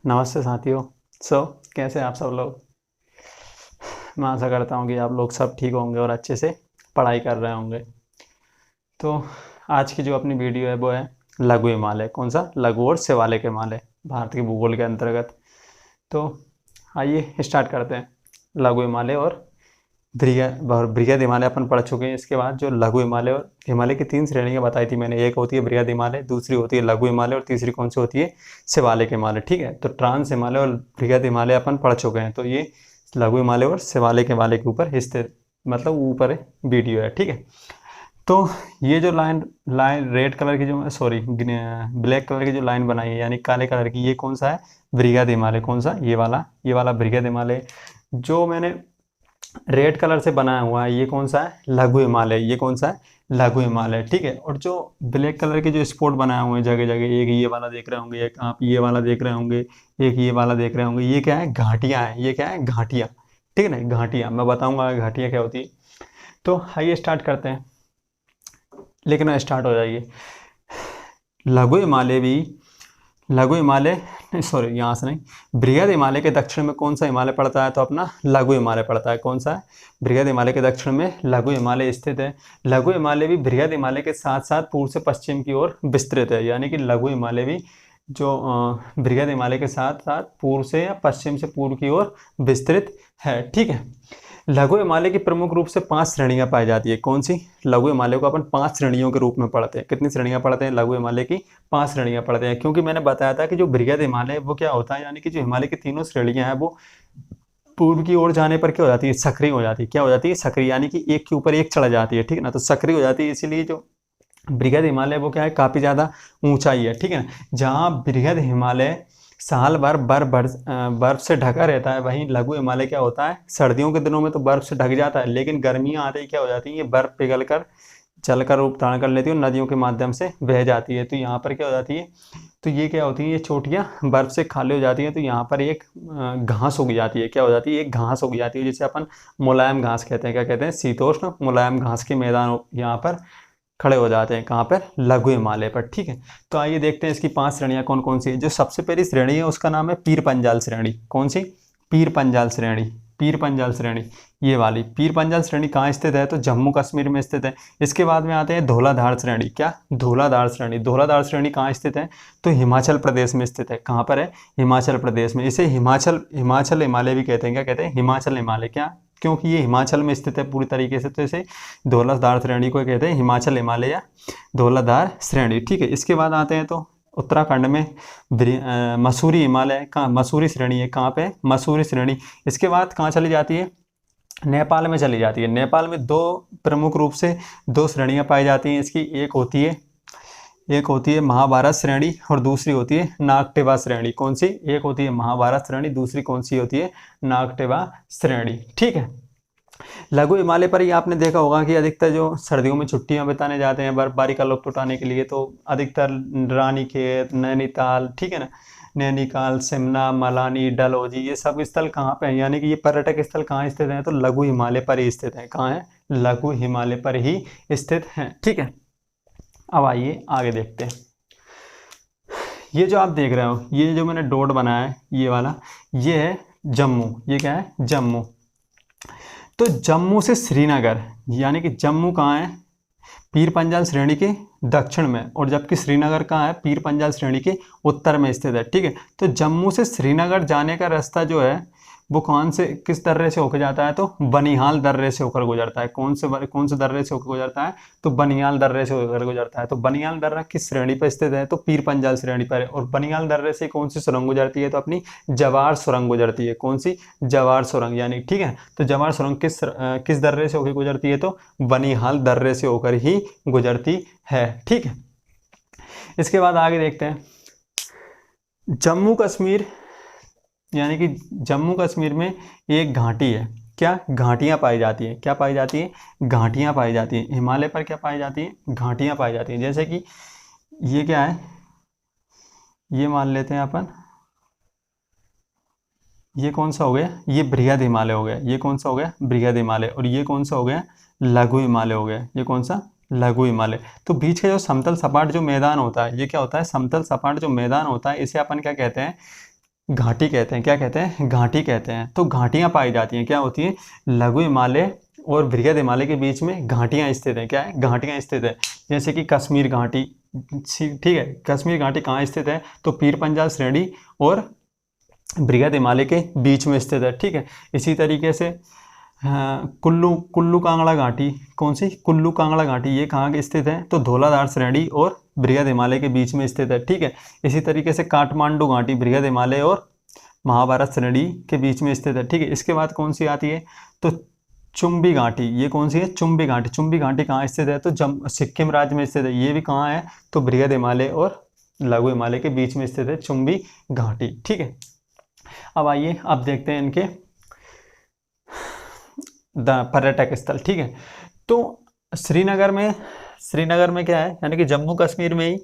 नमस्ते साथियों। कैसे हैं आप सब लोग। मैं आशा करता हूँ कि आप लोग सब ठीक होंगे और अच्छे से पढ़ाई कर रहे होंगे। तो आज की जो अपनी वीडियो है वो है लघु हिमालय। कौन सा? लघु और शिवालिक हिमालय, भारत के भूगोल के अंतर्गत। तो आइए स्टार्ट करते हैं। लघु हिमालय और बृहद हिमालय अपन पढ़ चुके हैं। इसके बाद जो लघु हिमालय और हिमालय की 3 श्रेणियां बताई थी मैंने। एक होती है बृहद हिमालय, दूसरी होती है लघु हिमालय और तीसरी कौन सी होती है? शिवालिक हिमालय। ठीक है, तो ट्रांस हिमालय और बृहद हिमालय अपन पढ़ चुके हैं। तो ये लघु हिमालय और शिवालिक हिमालय के ऊपर स्थित, मतलब ऊपर वीडियो है। ठीक है, तो ये जो लाइन लाइन रेड कलर की जो ब्लैक कलर की जो लाइन बनाई है, यानी काले कलर की, ये कौन सा है? बृहद हिमालय। कौन सा? ये वाला बृहद हिमालय। जो मैंने रेड कलर से बनाया हुआ है ये कौन सा है? लघु हिमालय। ये कौन सा है? लघु हिमालय। ठीक है, और जो ब्लैक कलर के जो स्पॉट बनाए हुए हैं जगह जगह, एक ये वाला देख रहे होंगे, एक आप ये वाला देख रहे होंगे, एक ये वाला देख रहे होंगे, ये क्या है? घाटियां हैं। ये क्या है? घाटियां। ठीक है ना, घाटियां। मैं बताऊंगा घाटियां क्या होती है। तो आइए स्टार्ट करते हैं, लेकिन स्टार्ट हो जाइए। लघु हिमालय यहाँ से नहीं, बृहद हिमालय के दक्षिण में कौन सा हिमालय पड़ता है? तो अपना लघु हिमालय पड़ता है। कौन सा है? बृहद हिमालय के दक्षिण में लघु हिमालय स्थित है। लघु हिमालय भी बृहद हिमालय के साथ साथ पूर्व से पश्चिम की ओर विस्तृत है। यानी कि लघु हिमालय भी जो बृहद हिमालय के साथ साथ पूर्व से या पश्चिम से पूर्व की ओर विस्तृत है। ठीक है, लघु हिमालय की प्रमुख रूप से 5 श्रेणियां पाई जाती है। कौन सी? लघु हिमालय को अपन 5 श्रेणियों के रूप में पढ़ते हैं। कितनी श्रेणियां पढ़ते हैं? लघु हिमालय की 5 श्रेणियां पढ़ते हैं। क्योंकि मैंने बताया था कि जो बृहद हिमालय वो क्या होता है, यानी कि जो हिमालय की तीनों श्रेणियां हैं वो पूर्व की ओर जाने पर क्या हो जाती है? सक्रिय हो जाती है। क्या हो जाती है? सक्रिय, यानी कि एक के ऊपर एक चढ़ जाती है। ठीक है ना, तो सक्रिय हो जाती है। इसीलिए जो बृहद हिमालय वो क्या है? काफी ज्यादा ऊंचाई है। ठीक है ना, जहाँ बृहद हिमालय साल भर बर्फ से ढका रहता है, वहीं लघु हिमालय क्या होता है? सर्दियों के दिनों में तो बर्फ से ढक जाता है, लेकिन गर्मियां आते ही क्या हो जाती है? ये बर्फ पिघल कर जल का रूप धारण कर लेती है और नदियों के माध्यम से बह जाती है। तो यहाँ पर क्या हो जाती है? तो ये क्या होती है? ये चोटियाँ बर्फ से खाली हो जाती हैं। तो यहाँ पर एक घास उग जाती है। क्या हो जाती है? एक घास उग जाती है, जिसे अपन मुलायम घास कहते हैं। क्या कहते हैं? शीतोष्ण मुलायम घास के मैदान यहाँ पर खड़े हो जाते हैं। कहाँ पर? लघु हिमालय पर। ठीक है, तो आइए देखते हैं इसकी 5 श्रेणियां कौन कौन सी है। जो सबसे पहली श्रेणी है उसका नाम है पीर पंजाल श्रेणी। कौन सी? पीर पंजाल श्रेणी। पीर पंजाल श्रेणी, ये वाली पीर पंजाल श्रेणी कहाँ स्थित है? तो जम्मू कश्मीर में स्थित है। इसके बाद में आते हैं धौलाधार श्रेणी। क्या? धौलाधार श्रेणी। धौलाधार श्रेणी कहाँ स्थित है? तो हिमाचल प्रदेश में स्थित है। कहाँ पर है? हिमाचल प्रदेश में। इसे हिमाचल हिमालय भी कहते हैं। क्या कहते हैं? हिमाचल हिमालय। क्या? क्योंकि ये हिमाचल में स्थित है पूरी तरीके से, तो इसे धौलाधार श्रेणी को कहते हैं हिमाचल हिमालय या धौलाधार श्रेणी। ठीक है, इसके बाद आते हैं तो उत्तराखंड में मसूरी हिमालय का मसूरी श्रेणी है। कहाँ पे? मसूरी श्रेणी। इसके बाद कहाँ चली जाती है? नेपाल में चली जाती है। नेपाल में प्रमुख रूप से 2 श्रेणियां पाई जाती हैं इसकी। एक होती है महाभारत श्रेणी और दूसरी होती है नागटेवा श्रेणी। कौन सी? एक होती है महाभारत श्रेणी, दूसरी कौन सी होती है? नागटेवा श्रेणी। ठीक है, लघु हिमालय पर ही आपने देखा होगा कि अधिकतर जो सर्दियों में छुट्टियां बिताने जाते हैं बर्फबारी का लुत्फ उठाने के लिए, तो अधिकतर रानीखेत, नैनीताल, ठीक है ना, नैनीताल, शिमला, मनाली, डलहौजी, ये सब स्थल कहाँ पे हैं? यानी कि ये पर्यटक स्थल कहाँ स्थित हैं? तो लघु हिमालय पर ही स्थित हैं। कहाँ है? लघु हिमालय पर ही स्थित हैं। ठीक है, अब आइए आगे देखते हैं। ये जो आप देख रहे हो, ये जो मैंने डॉट बनाया है ये वाला, ये है जम्मू। ये क्या है? जम्मू। तो जम्मू से श्रीनगर, यानी कि जम्मू कहाँ है? पीर पंजाल श्रेणी के दक्षिण में, और जबकि श्रीनगर कहाँ है? पीर पंजाल श्रेणी के उत्तर में स्थित है। ठीक है, तो जम्मू से श्रीनगर जाने का रास्ता जो है वो किस दर्रे से होकर जाता है? तो बनिहाल दर्रे से होकर गुजरता है। कौन से दर्रे से होकर गुजरता है? तो बनिहाल दर्रे से होकर गुजरता है। तो बनिहाल दर्रा किस श्रेणी पर स्थित है? तो पीर पंजाल श्रेणी पर है। और बनिहाल दर्रे से कौन सी सुरंग गुजरती है? तो अपनी जवार सुरंग गुजरती है। कौन सी? जवार सुरंग। यानी ठीक है, तो जवार सुरंग किस दर्रे से होकर गुजरती है? तो बनिहाल दर्रे से होकर ही गुजरती है। ठीक है, इसके बाद आगे देखते हैं। जम्मू कश्मीर, यानी कि जम्मू कश्मीर में एक घाटी है। क्या? घाटियां पाई जाती हैं। क्या पाई जाती हैं? घाटियां पाई जाती हैं। हिमालय पर क्या पाई जाती हैं? घाटियां पाई जाती हैं। जैसे कि ये क्या है? ये मान लेते हैं अपन, ये कौन सा हो गया? ये बृहद हिमालय हो गया। ये कौन सा हो गया? बृहद हिमालय। और ये कौन सा हो गया? लघु हिमालय हो गया। ये कौन सा? लघु हिमालय। तो बीच का जो समतल सपाट जो मैदान होता है, ये क्या होता है? समतल सपाट जो मैदान होता है, इसे अपन क्या कहते हैं? घाटी कहते हैं। क्या कहते हैं? घाटी कहते हैं। तो घाटियां पाई जाती हैं, क्या होती हैं? लघु हिमालय और बृहद हिमालय के बीच में घाटियां स्थित हैं। क्या है? घाटियां स्थित है। जैसे कि कश्मीर घाटी, ठीक है। कश्मीर घाटी कहाँ स्थित है? तो पीर पंजाल श्रेणी और बृहद हिमालय के बीच में स्थित है, ठीक है। इसी तरीके से कुल्लू कुल्लू कांगड़ा घाटी, कौन सी? कुल्लू कांगड़ा घाटी, ये कहाँ स्थित है? तो धौलाधार श्रेणी और बृहद हिमालय के बीच में स्थित है, ठीक है। इसी तरीके से काठमांडू घाटी बृहद हिमालय और महाभारत श्रेणी के बीच में स्थित है, ठीक है। इसके बाद कौन सी आती है? तो चुंबी घाटी, ये कौन सी है? चुंबी घाटी। चुंबी घाटी कहाँ स्थित है? तो सिक्किम राज्य में स्थित है। ये भी कहाँ है? तो बृहद हिमालय और लघु हिमालय के बीच में स्थित है चुंबी घाटी, ठीक है। अब आइए अब देखते हैं इनके पर्यटक स्थल, ठीक है। तो श्रीनगर में क्या है, यानी कि जम्मू कश्मीर में ही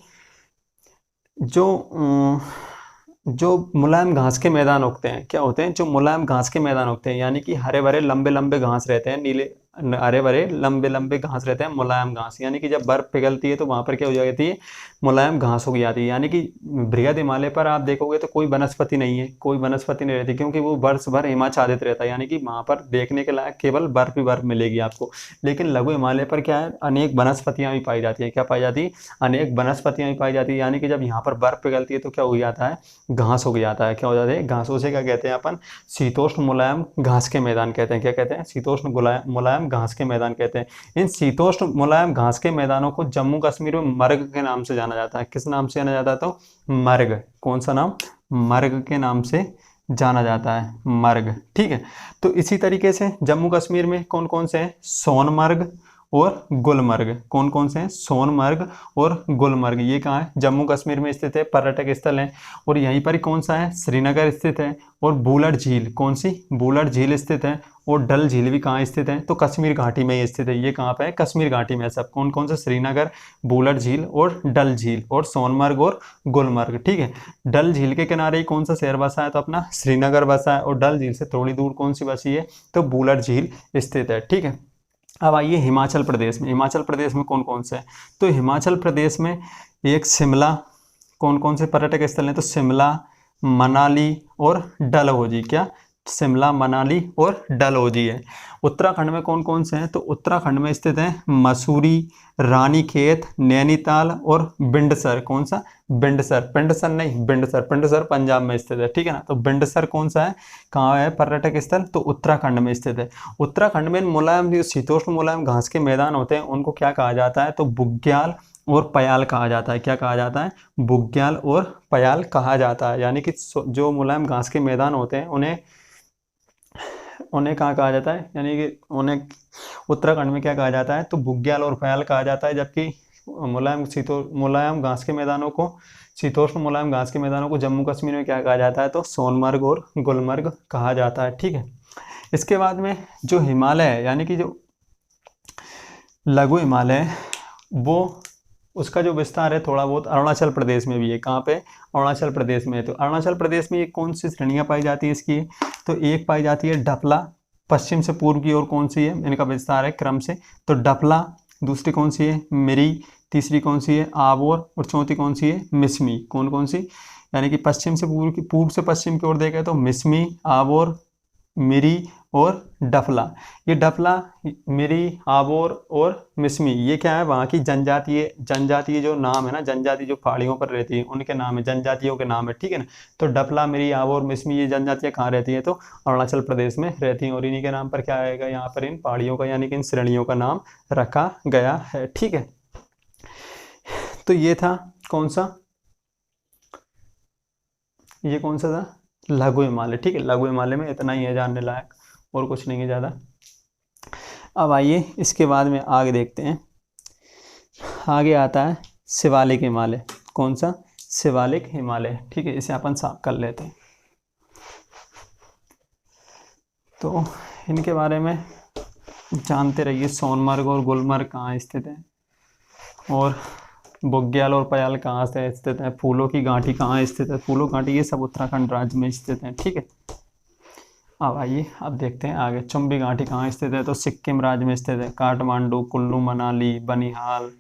जो मुलायम घास के मैदान उगते हैं, क्या होते हैं? जो मुलायम घास के मैदान उगते हैं, यानी कि हरे भरे लंबे लंबे घास रहते हैं, नीले हरे भरे लंबे लंबे घास रहते हैं, मुलायम घास। यानी कि जब बर्फ पिघलती है तो वहां पर क्या हो जाती है? मुलायम घास हो जाती है। यानी कि बृहद हिमालय पर आप देखोगे तो कोई वनस्पति नहीं है, कोई वनस्पति नहीं रहती, क्योंकि वो वर्ष भर हिमाच्छादित रहता है। यानी कि वहां पर देखने के लायक केवल बर्फ ही बर्फ मिलेगी आपको। लेकिन लघु हिमालय पर क्या है? अनेक वनस्पतियां भी पाई जाती है। क्या पाई जाती है? अनेक वनस्पतियां भी पाई जाती है। यानी कि जब यहाँ पर बर्फ पिघलती है तो क्या हो जाता है? घास हो जाता है। क्या हो जाता है? घासों से क्या कहते हैं अपन? शीतोष्ण मुलायम घास के मैदान कहते हैं। क्या कहते हैं? शीतोष्ण मुलायम घास के मैदान कहते हैं। इन शीतोष्ण मुलायम घास के मैदानों को जम्मू कश्मीर में मर्ग के नाम से जाना जाता है। किस नाम से जाना जाता है? तो मर्ग। कौन सा नाम? मर्ग के नाम से जाना जाता है, मर्ग, ठीक है। तो इसी तरीके से जम्मू कश्मीर में कौन कौन से हैं? सोनमर्ग और गुलमर्ग। कौन कौन से हैं? सोनमर्ग और गुलमर्ग। ये कहाँ है? जम्मू कश्मीर में स्थित है, पर्यटक स्थल है। और यहीं पर कौन सा है? श्रीनगर स्थित है। और बुलर झील, कौन सी? बुलर झील स्थित है। और डल झील भी कहाँ स्थित है? तो कश्मीर घाटी में ही स्थित है। ये कहाँ पे है? कश्मीर घाटी में। सब कौन कौन से? श्रीनगर, बुलर झील और डल झील और सोनमर्ग और गुलमर्ग, ठीक है। डल झील के किनारे ही कौन सा शहर बसा है? तो अपना श्रीनगर बसा है। और डल झील से थोड़ी दूर कौन सी बसी है? तो बुलर झील स्थित है, ठीक है। अब आइए हिमाचल प्रदेश में। हिमाचल प्रदेश में कौन कौन से है? तो हिमाचल प्रदेश में एक शिमला, कौन कौन से पर्यटक स्थल हैं? तो शिमला, मनाली और डलहौजी। क्या? शिमला, मनाली और डलहौजी है। उत्तराखंड में कौन कौन से हैं? तो उत्तराखंड में स्थित हैं मसूरी, रानीखेत, नैनीताल और बिंडसर। कौन सा? बिंडसर। पिंडसर नहीं, बिंडसर। पिंडसर पंजाब में स्थित है, ठीक है ना। तो बिंडसर कौन सा है? कहाँ है पर्यटक स्थल? तो उत्तराखंड में स्थित है। उत्तराखंड में मुलायम, जो शीतोष्ण मुलायम घास के मैदान होते हैं उनको क्या कहा जाता है? तो बुग्याल और पयाल कहा जाता है। क्या कहा जाता है? बुग्याल और पयाल कहा जाता है। यानी कि जो मुलायम घास के मैदान होते हैं उन्हें कहाँ कहा जाता है? यानी कि उन्हें उत्तराखंड में क्या कहा जाता है? तो बुग्याल और पयाल कहा जाता है। जबकि मुलायम घास के मैदानों को, शीतोष्ण मुलायम घास के मैदानों को जम्मू कश्मीर में क्या कहा जाता है? तो सोनमर्ग और गुलमर्ग कहा जाता है, ठीक है। इसके बाद में जो हिमालय है, यानी कि जो लघु हिमालय है, वो उसका जो विस्तार है थोड़ा बहुत अरुणाचल प्रदेश में भी है। कहाँ पे? अरुणाचल प्रदेश में है। तो अरुणाचल प्रदेश में ये कौन सी श्रेणियाँ पाई जाती है इसकी? तो एक पाई जाती है डफला, पश्चिम से पूर्व की ओर कौन सी है? इनका विस्तार है क्रम से। तो डफला, दूसरी कौन सी है? मिरी, तीसरी कौन सी है? आबोर, और चौथी कौन सी है? मिसमी। कौन कौन सी? यानी कि पश्चिम से पूर्व से पश्चिम की ओर देखें तो मिसमी, आबोर, मिरी और डफला। ये डफला, मिरी, आबोर और मिसमी, ये क्या है? वहाँ की जनजातीय जो नाम है ना, जनजाति जो पहाड़ियों पर रहती है उनके नाम है, जनजातियों के नाम है, ठीक है ना। तो डफला, मिरी, आबोर, मिसमी, ये जनजातियाँ कहाँ रहती है? तो अरुणाचल प्रदेश में रहती हैं। और इन्हीं के नाम पर क्या आएगा यहाँ पर? इन पहाड़ियों का, यानी कि इन श्रेणियों का नाम रखा गया है, ठीक है। तो ये था कौन सा? ये कौन सा था? लघु हिमालय, ठीक है। लघु हिमालय में इतना ही है जानने लायक, और कुछ नहीं है ज़्यादा। अब आइए इसके बाद में आगे देखते हैं। आगे आता है शिवालिक हिमालय। कौन सा? शिवालिक हिमालय, ठीक है। इसे अपन साफ कर लेते हैं। तो इनके बारे में जानते रहिए। सोनमर्ग और गुलमर्ग कहाँ स्थित है, और बुग्याल और पयाल कहाँ से स्थित है, फूलों की घाटी कहाँ स्थित है, फूलों घाटी, ये सब उत्तराखंड राज्य में स्थित है, ठीक है। अब आइए अब देखते हैं आगे। चुंबी घाटी कहाँ स्थित है? तो सिक्किम राज्य में स्थित है। काठमांडू, कुल्लू मनाली, बनिहाल,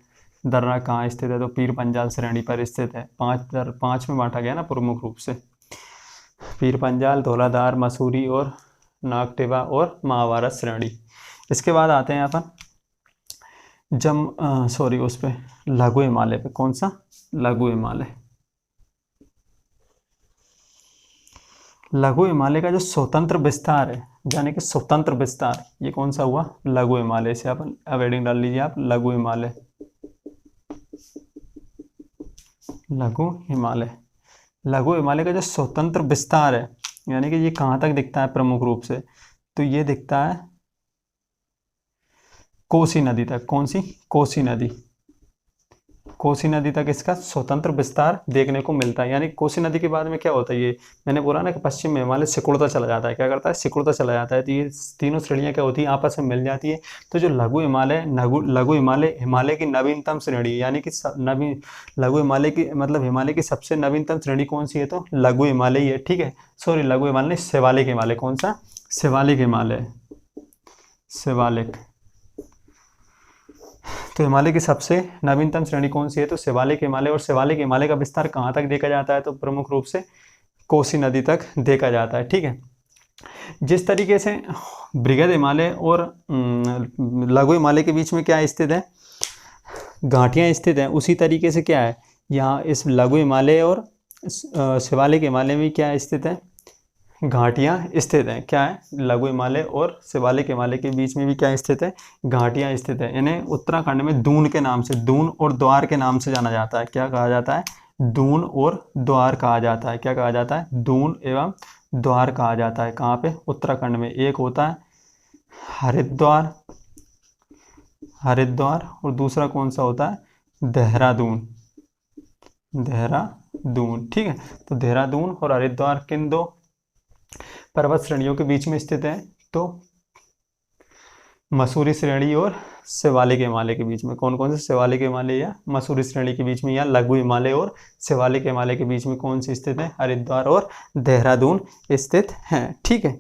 दर्रा कहाँ स्थित है? तो पीर पंजाल श्रेणी पर स्थित है। 5 में बांटा गया ना प्रमुख रूप से। पीर पंजाल, धौलाधार, मसूरी और नागटिवा और महाभारत श्रेणी। इसके बाद आते हैं अपन उस पे लघु हिमालय पे। कौन सा? लघु हिमालय। लघु हिमालय का जो स्वतंत्र विस्तार है, यानी कि स्वतंत्र विस्तार, ये कौन सा हुआ? लघु हिमालय। से अपन अब हेडिंग डाल लीजिए आप, लघु हिमालय। लघु हिमालय। लघु हिमालय का जो स्वतंत्र विस्तार है, यानी कि ये कहाँ तक दिखता है प्रमुख रूप से? तो ये दिखता है कोसी नदी तक। कौन सी? कोसी नदी। कोसी नदी तक इसका स्वतंत्र विस्तार देखने को मिलता है। यानी कोसी नदी के बाद में क्या होता है, ये मैंने बोला ना कि पश्चिम में हिमालय सिकुड़ता चला जाता है। क्या करता है? सिकुड़ता चला जाता है। तो ये तीनों श्रेणियां क्या होती है? आपस में मिल जाती है। तो जो लघु हिमालय, लघु हिमालय हिमालय की नवीनतम श्रेणी, यानी कि लघु हिमालय की मतलब हिमालय की सबसे नवीनतम श्रेणी कौन सी है? तो लघु हिमालय ही है। ठीक है, सॉरी लघु हिमालय, शिवालिक हिमालय। कौन सा? शिवालिक हिमालय। शिवालिक। तो हिमालय की सबसे नवीनतम श्रेणी कौन सी है? तो शिवालिक हिमालय। और शिवालिक हिमालय का विस्तार कहाँ तक देखा जाता है? तो प्रमुख रूप से कोसी नदी तक देखा जाता है। ठीक है, जिस तरीके से बृहद हिमालय और लघु हिमालय के बीच में क्या स्थित है? घाटियाँ स्थित हैं। उसी तरीके से क्या है यहाँ इस लघु हिमालय और शिवालिक हिमालय में क्या स्थित है? घाटियाँ स्थित हैं। क्या है? लघु हिमालय और शिवालिक हिमालय के बीच में भी क्या स्थित है? घाटियाँ स्थित है। इन्हें उत्तराखंड में दून के नाम से, दून और द्वार के नाम से जाना जाता है। क्या कहा जाता है? दून और द्वार कहा जाता है। क्या कहा जाता है? दून एवं द्वार कहा जाता है। कहाँ पे? उत्तराखंड में। एक होता है हरिद्वार, हरिद्वार, और दूसरा कौन सा होता है? देहरादून। देहरादून। ठीक है, तो देहरादून और हरिद्वार किन दो पर्वत श्रेणियों के बीच में स्थित है? तो मसूरी श्रेणी और शिवालिक हिमालय के बीच में। कौन कौन से? शिवालिक हिमालय या मसूरी श्रेणी के बीच में, या लघु हिमालय और शिवालिक हिमालय के बीच में कौन सी स्थित है? हरिद्वार और देहरादून स्थित हैं। ठीक है,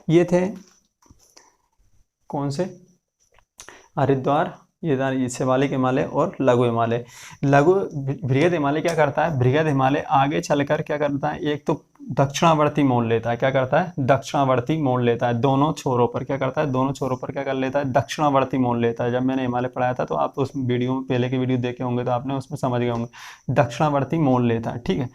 ये थे कौन से? हरिद्वार, ये शिवालिक हिमालय और लघु हिमालय। बृहद हिमालय क्या करता है? बृहद हिमालय आगे चलकर क्या करता है? एक तो दक्षिणावर्ती मोड़ लेता है। क्या करता है? दक्षिणावर्ती मोड़ लेता है। दोनों छोरों पर क्या करता है? दोनों छोरों पर क्या कर लेता है? दक्षिणावर्ती मोड़ लेता है। जब मैंने हिमालय पढ़ाया था तो आप उस वीडियो में, पहले के वीडियो देखे होंगे तो आपने उसमें समझ गए होंगे। दक्षिणावर्ती मोड़ लेता है। ठीक है,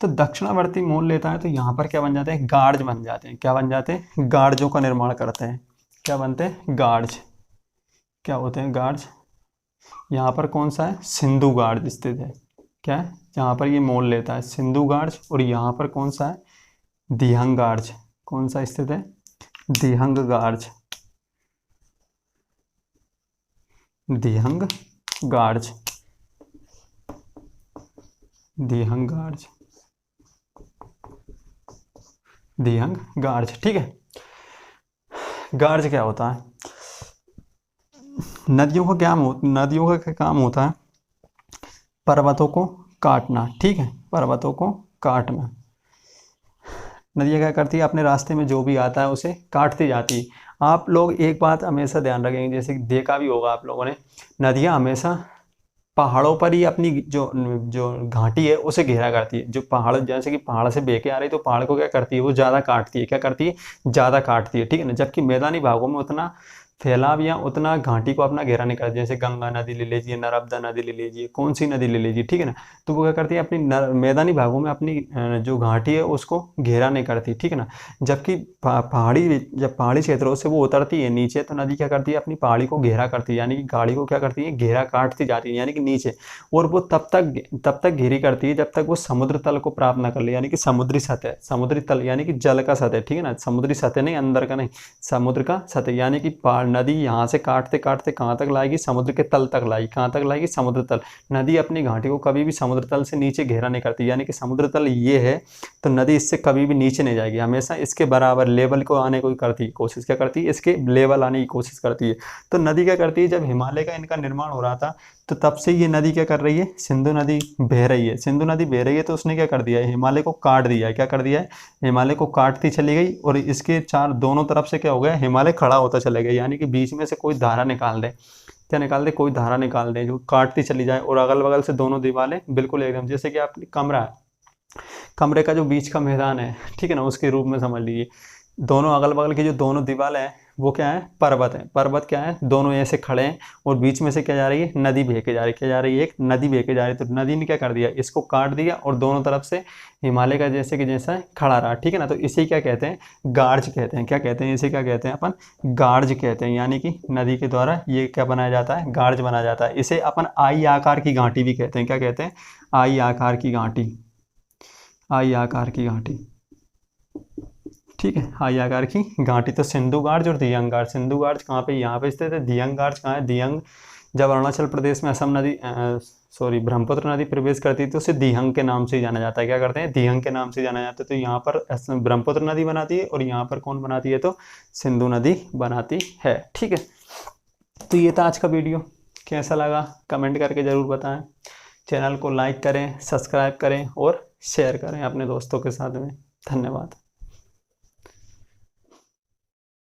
तो दक्षिणावर्ती मोड़ लेता है तो यहाँ पर क्या बन जाते हैं? गार्ज बन जाते हैं। क्या बन जाते हैं? गार्जों का निर्माण करते हैं। क्या बनते हैं? गार्ज। क्या होते हैं? गार्ज। यहाँ पर कौन सा है? सिंधु गार्ज स्थित है। क्या है? यहाँ पर ये मोड़ लेता है सिंधु गार्ज। और यहाँ पर कौन सा है? दिहंग गार्ज। कौन सा स्थित है? दिहंग गार्ज। दिहंग गार्ज। दिहंग गार्ज। दिहंग गार्ज। ठीक है, गार्ज क्या होता है? नदियों का काम होता है पर्वतों को काटना। ठीक है, पर्वतों को काटना। नदियाँ क्या करती है? अपने रास्ते में जो भी आता है उसे काटती जाती है। आप लोग एक बात हमेशा ध्यान रखेंगे, जैसे देखा भी होगा आप लोगों ने, नदियाँ हमेशा पहाड़ों पर ही अपनी जो घाटी है उसे घेरा करती है। जो पहाड़, जैसे कि पहाड़ से बह के आ रही तो पहाड़ को क्या करती है? वो ज़्यादा काटती है। क्या करती है? ज़्यादा काटती है। ठीक है ना, जबकि मैदानी भागों में उतना फैलाव या उतना घाटी को अपना घेरा नहीं करती। जैसे गंगा नदी ले लीजिए, नर्मदा नदी ले लीजिए, कौन सी नदी ले लीजिए, ठीक है ना, तो वो क्या करती है? अपनी मैदानी भागों में अपनी जो घाटी है उसको घेरा नहीं करती। ठीक है ना, जबकि जब पहाड़ी क्षेत्रों से वो उतरती है नीचे तो नदी क्या करती है? अपनी पहाड़ी को घेरा करती है, यानी कि गाड़ी को क्या करती है? घेरा काटती जाती है, यानी कि नीचे। और वो तब तक घेरी करती है जब तक वो समुद्र तल को प्राप्त न कर ले, यानी कि समुद्री सतह, समुद्री तल यानी कि जल का सतह। ठीक है ना, समुद्री सतह नहीं, अंदर का नहीं, समुद्र का सतह। यानी कि नदी यहाँ से काटते काटते कहाँ तक लाएगी? समुद्र के तल तक लाएगी। कहाँ तक लाएगी? समुद्र तल। नदी अपनी घाटी को कभी भी समुद्र तल से नीचे घेरा नहीं करती, यानी कि समुद्र तल ये है तो नदी इससे कभी भी नीचे नहीं जाएगी, हमेशा इसके बराबर लेवल को आने को करती है कोशिश। क्या करती है? इसके लेवल आने की कोशिश करती है। तो नदी क्या करती है? जब हिमालय का इनका निर्माण हो रहा था तो तब से ये नदी क्या कर रही है? सिंधु नदी बह रही है। सिंधु नदी बह रही है तो उसने क्या कर दिया है? हिमालय को काट दिया है। क्या कर दिया है? हिमालय को काटती चली गई और इसके दोनों तरफ से क्या हो गया? हिमालय खड़ा होता चला गया, यानी कि बीच में से कोई धारा निकाल दे। क्या निकाल दे? कोई धारा निकाल दे जो काटती चली जाए और अगल बगल से दोनों दीवारें बिल्कुल एकदम, जैसे कि आपकी कमरा है, कमरे का जो बीच का मैदान है, ठीक है ना, उसके रूप में समझ लीजिए। दोनों अगल बगल की जो दोनों दीवार है वो क्या है, पर्वत है। पर्वत क्या है, दोनों ऐसे खड़े हैं और बीच में से क्या जा रही है, नदी बह के जा रही है। क्या जा रही है, एक नदी बह के जा रही है। तो नदी ने क्या कर दिया, इसको काट दिया और दोनों तरफ से हिमालय का जैसे कि जैसा खड़ा रहा, ठीक है ना। तो इसे क्या कहते हैं, गार्ज कहते हैं। क्या कहते हैं, इसे क्या कहते हैं अपन, गार्ज कहते हैं। यानी कि नदी के द्वारा ये क्या बनाया जाता है, गार्ज बनाया जाता है। इसे अपन आई आकार की घाटी भी कहते हैं। क्या कहते हैं, आई आकार की घाटी, आई आकार की घाटी, ठीक है, आई आकार की घाटी। तो सिंधु गार्ज और दियंग गार्ज। सिंधु गार्ज कहाँ पे, यहाँ पे स्थित है। दियंग गार्ज कहाँ है, दियंग जब अरुणाचल प्रदेश में असम नदी ब्रह्मपुत्र नदी प्रवेश करती है तो उसे दिहंग के नाम से ही जाना जाता है। क्या करते हैं, दिहंग के नाम से जाना जाता है। तो यहाँ पर ब्रह्मपुत्र नदी बनाती है और यहाँ पर कौन बनाती है, तो सिंधु नदी बनाती है, ठीक है। तो ये था आज का वीडियो, कैसा लगा कमेंट करके ज़रूर बताएं। चैनल को लाइक करें, सब्सक्राइब करें और शेयर करें अपने दोस्तों के साथ में। धन्यवाद।